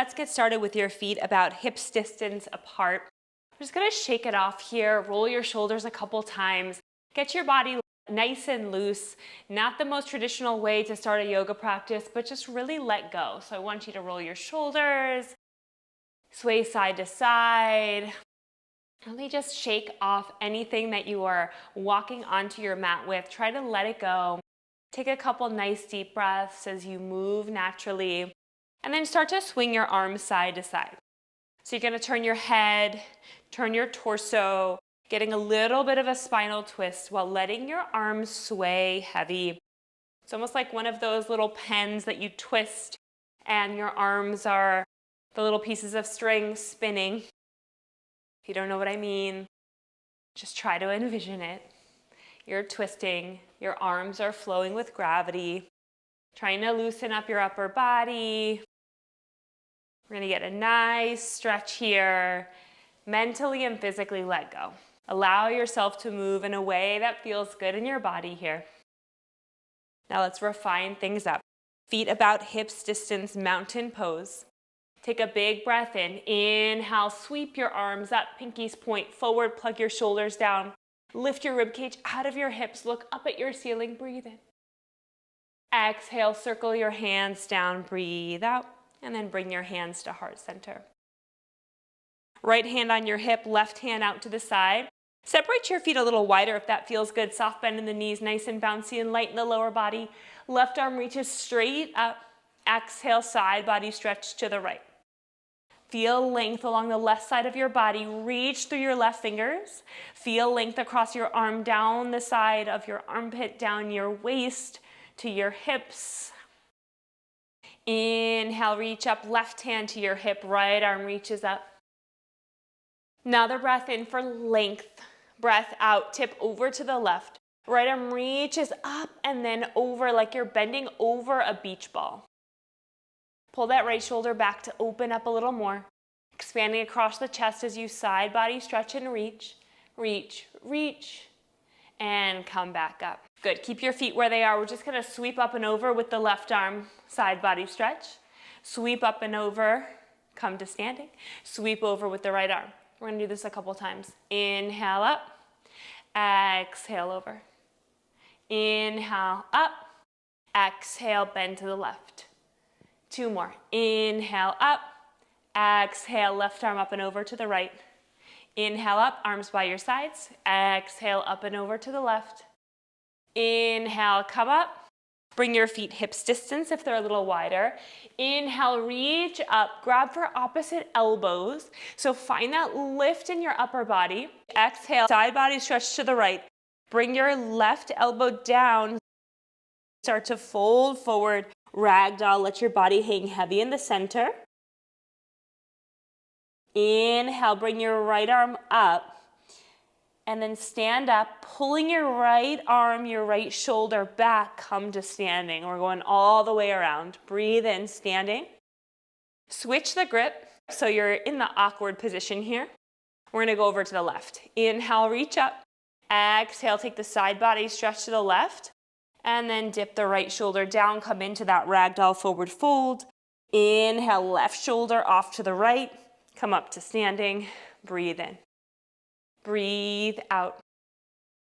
Let's get started with your feet about hips distance apart. I'm just gonna shake it off here, roll your shoulders a couple times, get your body nice and loose. Not the most traditional way to start a yoga practice, but just really let go. So I want you to roll your shoulders, sway side to side. Really just shake off anything that you are walking onto your mat with. Try to let it go. Take a couple nice deep breaths as you move naturally. And then start to swing your arms side to side. So you're gonna turn your head, turn your torso, getting a little bit of a spinal twist while letting your arms sway heavy. It's almost like one of those little pens that you twist and your arms are the little pieces of string spinning. If you don't know what I mean, just try to envision it. You're twisting, your arms are flowing with gravity, trying to loosen up your upper body. We're gonna get a nice stretch here. Mentally and physically let go. Allow yourself to move in a way that feels good in your body here. Now let's refine things up. Feet about hips distance, mountain pose. Take a big breath in. Inhale, sweep your arms up, pinkies point forward, plug your shoulders down. Lift your ribcage out of your hips, look up at your ceiling, breathe in. Exhale, circle your hands down, breathe out, and then bring your hands to heart center. Right hand on your hip, left hand out to the side. Separate your feet a little wider if that feels good. Soft bend in the knees, nice and bouncy and light in the lower body. Left arm reaches straight up. Exhale, side body stretch to the right. Feel length along the left side of your body. Reach through your left fingers. Feel length across your arm, down the side of your armpit, down your waist to your hips. Inhale, reach up, left hand to your hip, right arm reaches up. Another breath in for length. Breath out, tip over to the left. Right arm reaches up and then over like you're bending over a beach ball. Pull that right shoulder back to open up a little more. Expanding across the chest as you side body stretch and reach, reach, reach, and come back up. Good, keep your feet where they are. We're just gonna sweep up and over with the left arm, side body stretch. Sweep up and over, come to standing. Sweep over with the right arm. We're gonna do this a couple times. Inhale up, exhale over. Inhale up, exhale, bend to the left. Two more. Inhale up, exhale, left arm up and over to the right. Inhale up, arms by your sides. Exhale, up and over to the left. Inhale, come up. Bring your feet hips distance if they're a little wider. Inhale, reach up, grab for opposite elbows. So find that lift in your upper body. Exhale, side body stretch to the right. Bring your left elbow down. Start to fold forward, ragdoll. Let your body hang heavy in the center. Inhale, bring your right arm up. And then stand up, pulling your right arm, your right shoulder back, come to standing. We're going all the way around. Breathe in, standing. Switch the grip, so you're in the awkward position here. We're gonna go over to the left. Inhale, reach up. Exhale, take the side body stretch to the left. And then dip the right shoulder down, come into that ragdoll forward fold. Inhale, left shoulder off to the right. Come up to standing, breathe in. Breathe out.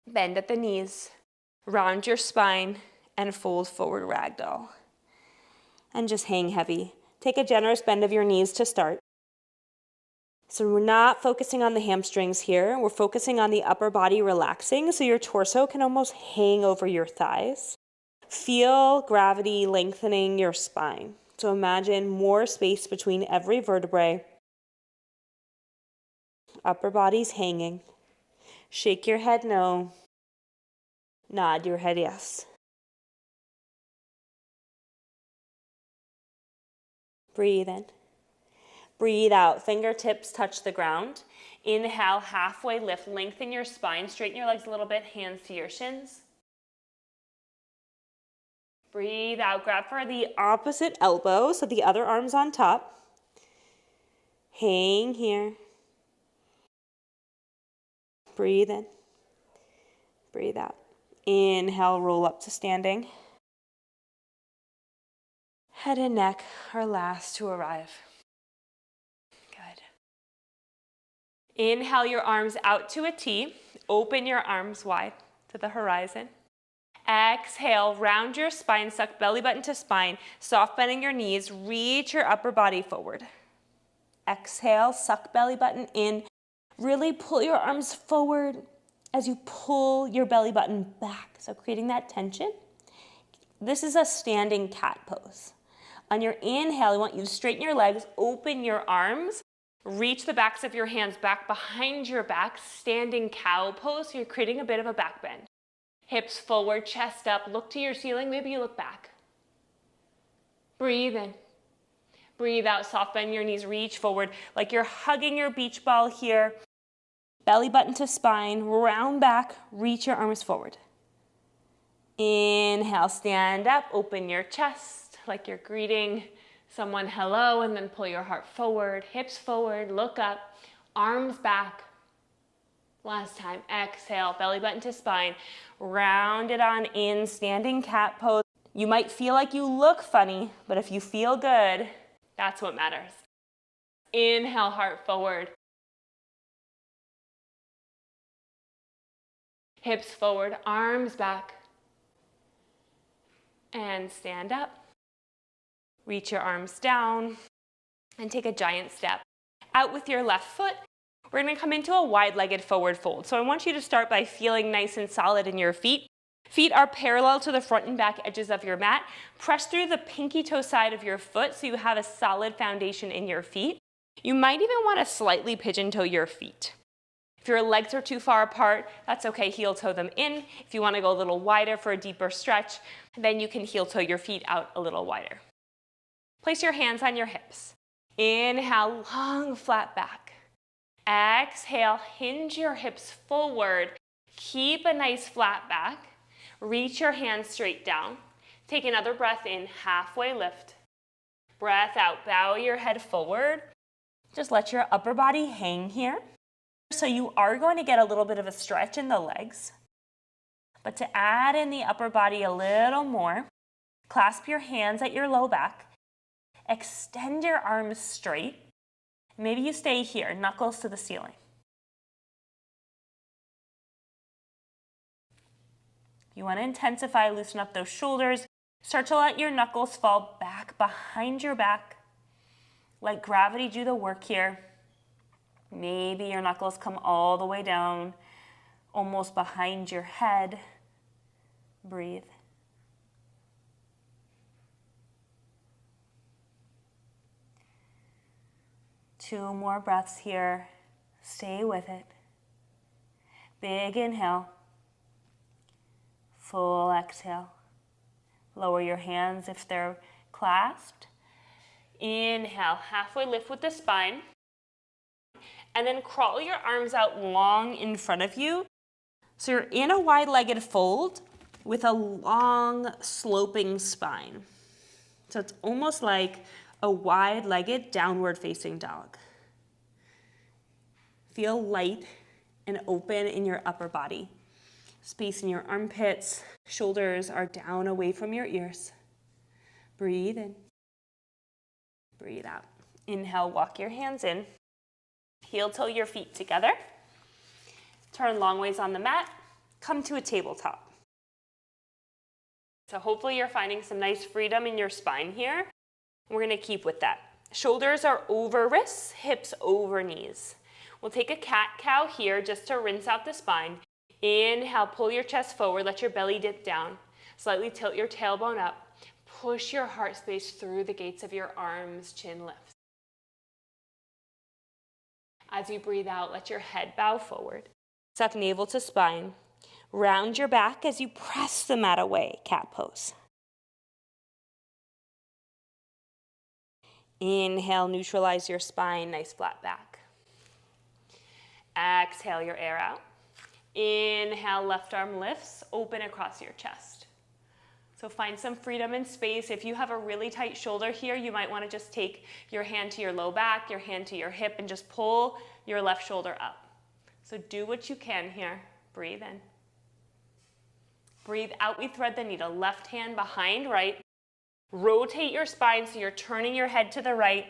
Bend at the knees, round your spine, and fold forward ragdoll. And just hang heavy. Take a generous bend of your knees to start. So we're not focusing on the hamstrings here. We're focusing on the upper body relaxing so your torso can almost hang over your thighs. Feel gravity lengthening your spine. So imagine more space between every vertebrae. Upper body's hanging. Shake your head no. Nod your head yes. Breathe in. Breathe out. Fingertips touch the ground. Inhale, halfway lift. Lengthen your spine. Straighten your legs a little bit. Hands to your shins. Breathe out. Grab for the opposite elbow, so the other arm's on top. Hang here. Breathe in. Breathe out. Inhale, roll up to standing. Head and neck are last to arrive. Inhale your arms out to a T. Open your arms wide to the horizon. Exhale, round your spine, suck belly button to spine, soft bending your knees, reach your upper body forward. Exhale, suck belly button in. Really pull your arms forward as you pull your belly button back. So creating that tension. This is a standing cat pose. On your inhale, I want you to straighten your legs, open your arms, reach the backs of your hands back behind your back, standing cow pose. So you're creating a bit of a back bend. Hips forward, chest up, look to your ceiling, maybe you look back. Breathe in. Breathe out, soft bend your knees, reach forward like you're hugging your beach ball here. Belly button to spine, round back, reach your arms forward. Inhale, stand up, open your chest like you're greeting someone hello, and then pull your heart forward, hips forward, look up, arms back. Last time, exhale, belly button to spine, round it on in, standing cat pose. You might feel like you look funny, but if you feel good, that's what matters. Inhale, heart forward. Hips forward, arms back. And stand up. Reach your arms down and take a giant step out with your left foot. We're going to come into a wide-legged forward fold. So I want you to start by feeling nice and solid in your feet. Feet are parallel to the front and back edges of your mat. Press through the pinky toe side of your foot so you have a solid foundation in your feet. You might even want to slightly pigeon toe your feet. If your legs are too far apart, that's okay, heel toe them in. If you want to go a little wider for a deeper stretch, then you can heel toe your feet out a little wider. Place your hands on your hips. Inhale, long flat back. Exhale, hinge your hips forward. Keep a nice flat back. Reach your hands straight down. Take another breath in, halfway lift. Breath out, bow your head forward. Just let your upper body hang here. So you are going to get a little bit of a stretch in the legs. But to add in the upper body a little more, clasp your hands at your low back. Extend your arms straight. Maybe you stay here, knuckles to the ceiling. You want to intensify, loosen up those shoulders. Start to let your knuckles fall back behind your back. Let gravity do the work here. Maybe your knuckles come all the way down, almost behind your head. Breathe. Two more breaths here. Stay with it. Big inhale. Full exhale. Lower your hands if they're clasped. Inhale, halfway lift with the spine. And then crawl your arms out long in front of you. So you're in a wide-legged fold with a long sloping spine. So it's almost like a wide-legged downward facing dog. Feel light and open in your upper body. Space in your armpits, shoulders are down away from your ears. Breathe in. Breathe out. Inhale, walk your hands in. Heel toe your feet together. Turn long ways on the mat. Come to a tabletop. So hopefully you're finding some nice freedom in your spine here. We're going to keep with that. Shoulders are over wrists, hips over knees. We'll take a cat-cow here just to rinse out the spine. Inhale, pull your chest forward, let your belly dip down. Slightly tilt your tailbone up. Push your heart space through the gates of your arms, chin lifts. As you breathe out, let your head bow forward. Suck navel to spine. Round your back as you press the mat away, cat pose. Inhale, neutralize your spine, nice flat back. Exhale your air out. Inhale, left arm lifts, open across your chest. So find some freedom and space. If you have a really tight shoulder here, you might want to just take your hand to your low back, your hand to your hip, and just pull your left shoulder up. So do what you can here. Breathe in. Breathe out, we thread the needle. Left hand behind right. Rotate your spine so you're turning your head to the right.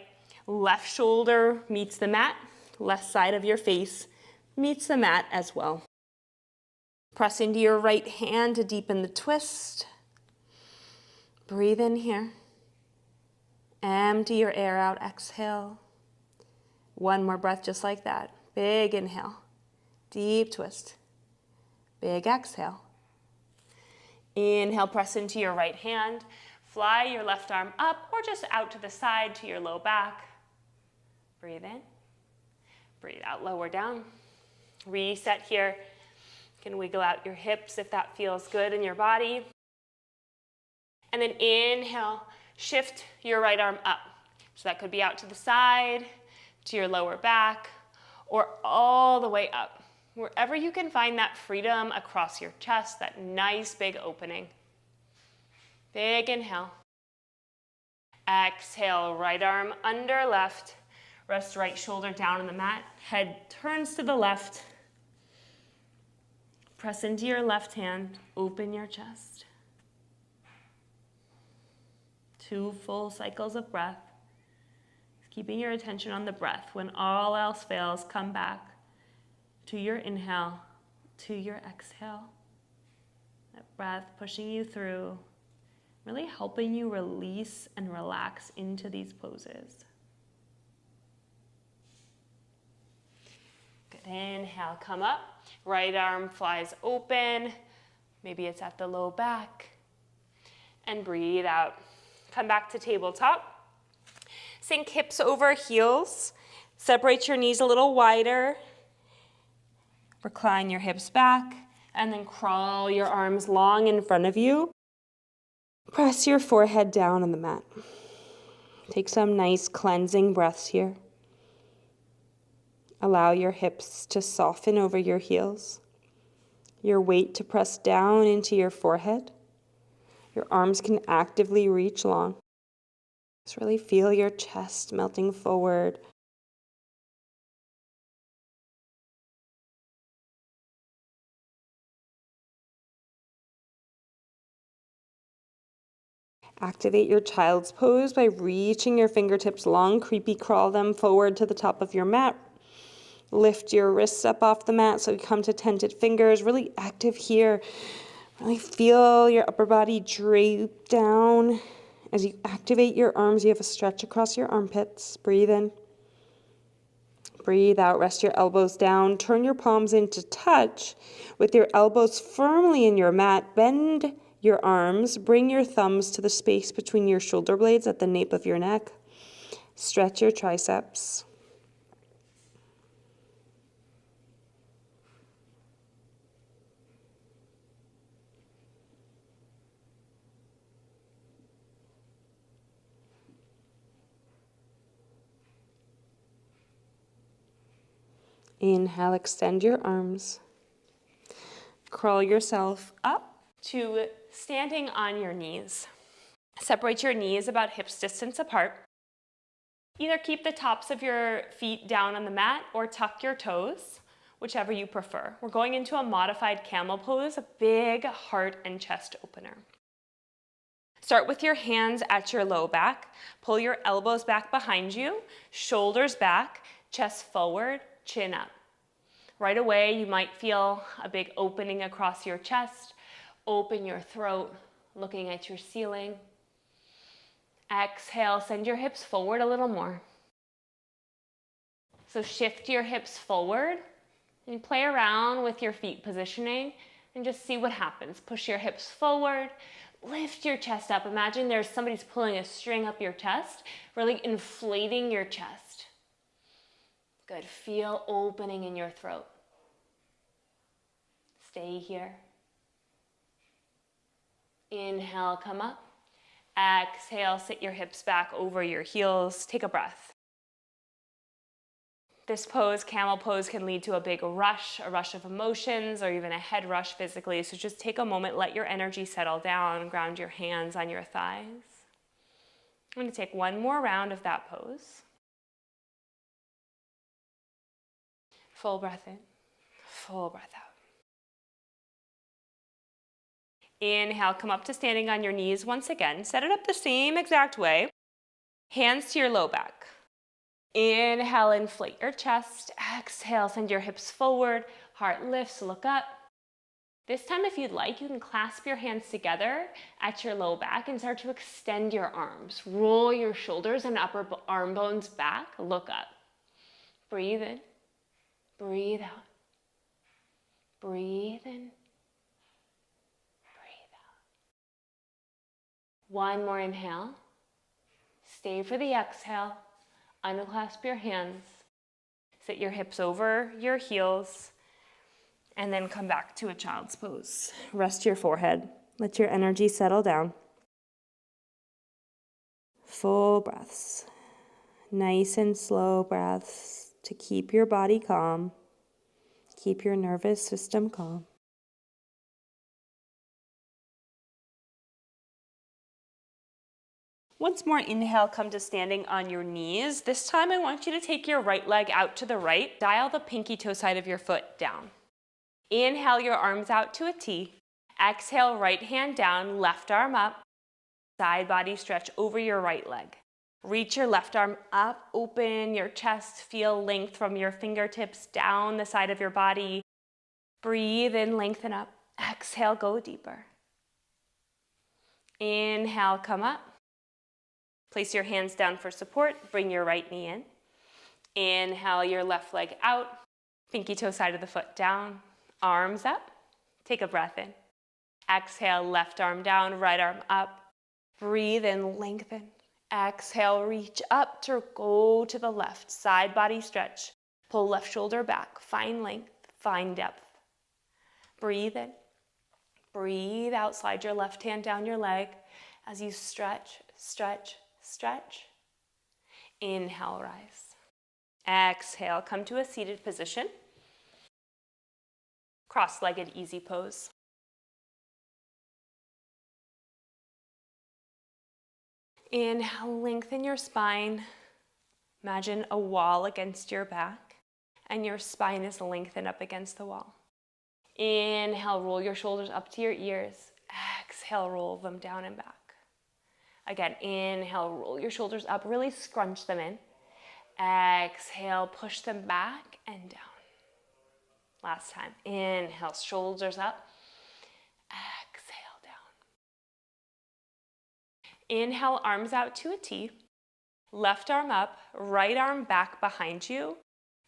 Left shoulder meets the mat. left side of your face meets the mat as well. Press into your right hand to deepen the twist. Breathe in here. Empty your air out, exhale. One more breath just like that. Big inhale, deep twist. Big exhale. Inhale, press into your right hand. Fly your left arm up or just out to the side to your low back. Breathe in. Breathe out, lower down. Reset here. You can wiggle out your hips if that feels good in your body. And then inhale, shift your right arm up. So that could be out to the side, to your lower back, or all the way up. Wherever you can find that freedom across your chest, that nice big opening. Big inhale. Exhale, right arm under left. Rest right shoulder down on the mat. Head turns to the left. Press into your left hand. Open your chest. 2 full cycles of breath. Keeping your attention on the breath. When all else fails, come back to your inhale, to your exhale. That breath pushing you through, really helping you release and relax into these poses. Good, inhale, come up. Right arm flies open. Maybe it's at the low back. And breathe out. Come back to tabletop. Sink hips over heels. Separate your knees a little wider. Recline your hips back, and then crawl your arms long in front of you. Press your forehead down on the mat. Take some nice cleansing breaths here. Allow your hips to soften over your heels. Your weight to press down into your forehead. Your arms can actively reach long. Just really feel your chest melting forward. Activate your child's pose by reaching your fingertips long, creepy crawl them forward to the top of your mat. Lift your wrists up off the mat so you come to tented fingers. Really active here. Really feel your upper body drape down. As you activate your arms, you have a stretch across your armpits. Breathe in. Breathe out. Rest your elbows down. Turn your palms into touch with your elbows firmly in your mat. Bend your arms. Bring your thumbs to the space between your shoulder blades at the nape of your neck. Stretch your triceps. Inhale, extend your arms. Crawl yourself up to standing on your knees. Separate your knees about hips distance apart. Either keep the tops of your feet down on the mat or tuck your toes, whichever you prefer. We're going into a modified camel pose, a big heart and chest opener. Start with your hands at your low back. Pull your elbows back behind you, shoulders back, chest forward, chin up. Right away, you might feel a big opening across your chest. Open your throat, looking at your ceiling. Exhale, send your hips forward a little more. So shift your hips forward and play around with your feet positioning and just see what happens. Push your hips forward, lift your chest up. Imagine there's somebody's pulling a string up your chest, really inflating your chest. Good, feel opening in your throat. Stay here. Inhale, come up. Exhale, sit your hips back over your heels. Take a breath. This pose, camel pose, can lead to a big rush, a rush of emotions, or even a head rush physically. So just take a moment, let your energy settle down, ground your hands on your thighs. I'm going to take one more round of that pose. Full breath in, full breath out. Inhale, come up to standing on your knees once again. Set it up the same exact way. Hands to your low back. Inhale, inflate your chest. Exhale, send your hips forward. Heart lifts, look up. This time, if you'd like, you can clasp your hands together at your low back and start to extend your arms. Roll your shoulders and upper arm bones back. Look up. Breathe in. Breathe out. Breathe in. Breathe out. One more inhale. Stay for the exhale. Unclasp your hands. Sit your hips over your heels. And then come back to a child's pose. Rest your forehead. Let your energy settle down. Full breaths. Nice and slow breaths to keep your body calm. Keep your nervous system calm. Once more, inhale, come to standing on your knees. This time I want you to take your right leg out to the right. Dial the pinky toe side of your foot down. Inhale your arms out to a T. Exhale, right hand down, left arm up. Side body stretch over your right leg. Reach your left arm up, open your chest, feel length from your fingertips down the side of your body. Breathe in, lengthen up. Exhale, go deeper. Inhale, come up. Place your hands down for support. Bring your right knee in. Inhale your left leg out. Pinky toe side of the foot down. Arms up. Take a breath in. Exhale, left arm down, right arm up. Breathe in, lengthen. Exhale, reach up to go to the left. Side body stretch. Pull left shoulder back. Find length, find depth. Breathe in. Breathe out. Slide your left hand down your leg as you stretch, stretch, stretch. Inhale, rise. Exhale, come to a seated position. Cross-legged easy pose. Inhale, lengthen your spine. Imagine a wall against your back, and your spine is lengthened up against the wall. Inhale, roll your shoulders up to your ears. Exhale, roll them down and back. Again, inhale, roll your shoulders up, really scrunch them in. Exhale, push them back and down. Last time. Inhale, shoulders up. Exhale, down. Inhale, arms out to a T. Left arm up, right arm back behind you.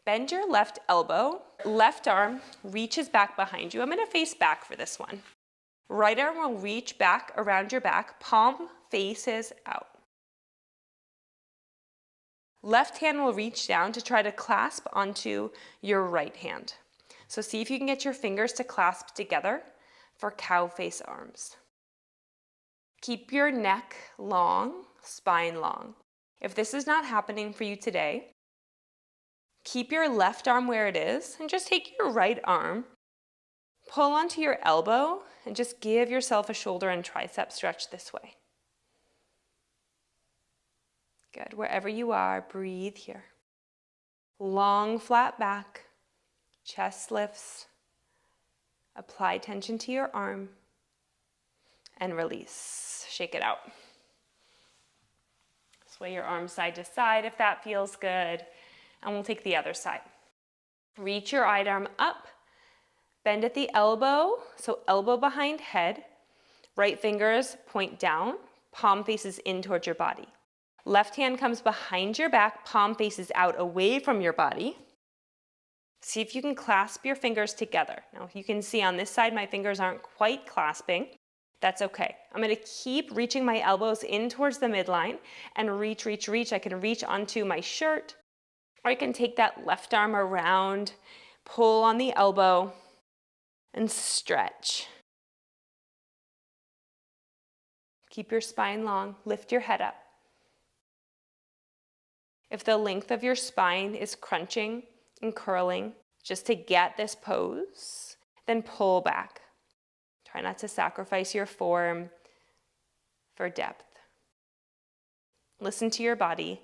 Bend your left elbow. Left arm reaches back behind you. I'm going to face back for this one. Right arm will reach back around your back. Palm faces out. Left hand will reach down to try to clasp onto your right hand. So see if you can get your fingers to clasp together for Cowface Arms. Keep your neck long, spine long. If this is not happening for you today, keep your left arm where it is and just take your right arm, pull onto your elbow, and just give yourself a shoulder and tricep stretch this way. Good. Wherever you are, breathe here. Long, flat back. Chest lifts. Apply tension to your arm. And release. Shake it out. Sway your arms side to side if that feels good. And we'll take the other side. Reach your right arm up. Bend at the elbow. So elbow behind head. Right fingers point down. Palm faces in towards your body. Left hand comes behind your back. Palm faces out away from your body. See if you can clasp your fingers together. Now, you can see on this side, my fingers aren't quite clasping. That's okay. I'm going to keep reaching my elbows in towards the midline and reach, reach, reach. I can reach onto my shirt, or I can take that left arm around, pull on the elbow, and stretch. Keep your spine long. Lift your head up. If the length of your spine is crunching and curling just to get this pose, then pull back. Try not to sacrifice your form for depth. Listen to your body.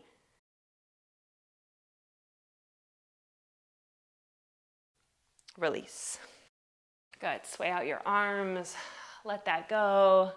Release. Good. Sway out your arms. Let that go.